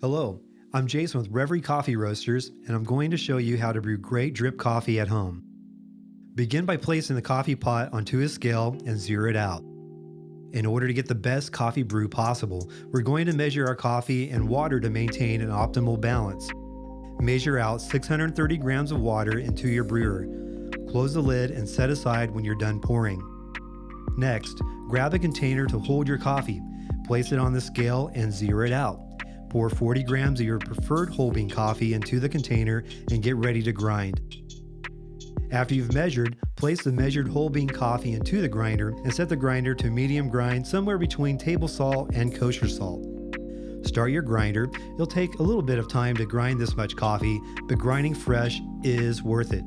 Hello, I'm Jason with Reverie Coffee Roasters, and I'm going to show you how to brew great drip coffee at home. Begin by placing the coffee pot onto a scale and zero it out. In order to get the best coffee brew possible, we're going to measure our coffee and water to maintain an optimal balance. Measure out 630 grams of water into your brewer. Close the lid and set aside when you're done pouring. Next, grab a container to hold your coffee. Place it on the scale and zero it out. Pour 40 grams of your preferred whole bean coffee into the container and get ready to grind. After you've measured, place the measured whole bean coffee into the grinder and set the grinder to medium grind somewhere between table salt and kosher salt. Start your grinder. It'll take a little bit of time to grind this much coffee, but grinding fresh is worth it.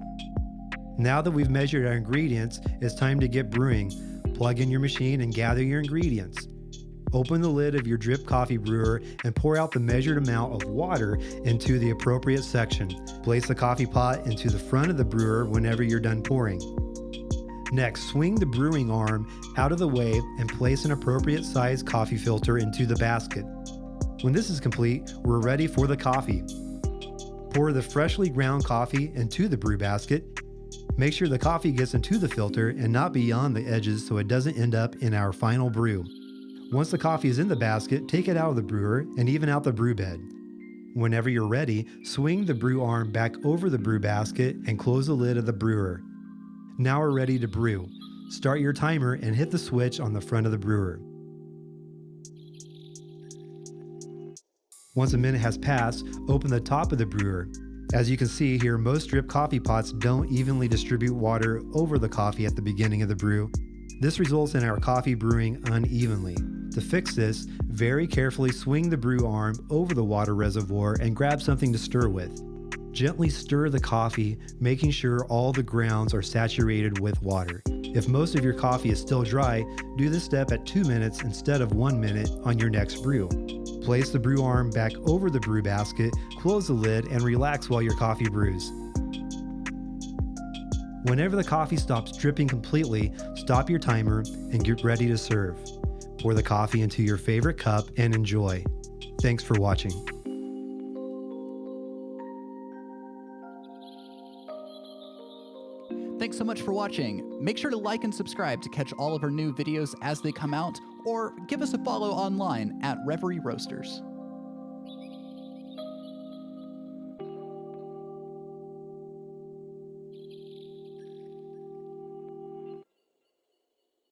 Now that we've measured our ingredients, it's time to get brewing. Plug in your machine and gather your ingredients. Open the lid of your drip coffee brewer and pour out the measured amount of water into the appropriate section. Place the coffee pot into the front of the brewer whenever you're done pouring. Next, swing the brewing arm out of the way and place an appropriate size coffee filter into the basket. When this is complete, we're ready for the coffee. Pour the freshly ground coffee into the brew basket. Make sure the coffee gets into the filter and not beyond the edges so it doesn't end up in our final brew. Once the coffee is in the basket, take it out of the brewer and even out the brew bed. Whenever you're ready, swing the brew arm back over the brew basket and close the lid of the brewer. Now we're ready to brew. Start your timer and hit the switch on the front of the brewer. Once a minute has passed, open the top of the brewer. As you can see here, most drip coffee pots don't evenly distribute water over the coffee at the beginning of the brew. This results in our coffee brewing unevenly. To fix this, very carefully swing the brew arm over the water reservoir and grab something to stir with. Gently stir the coffee, making sure all the grounds are saturated with water. If most of your coffee is still dry, do this step at 2 minutes instead of 1 minute on your next brew. Place the brew arm back over the brew basket, close the lid, and relax while your coffee brews. Whenever the coffee stops dripping completely, stop your timer and get ready to serve. Pour the coffee into your favorite cup and enjoy. Thanks for watching. Thanks so much for watching. Make sure to like and subscribe to catch all of our new videos as they come out, or give us a follow online at Reverie Roasters.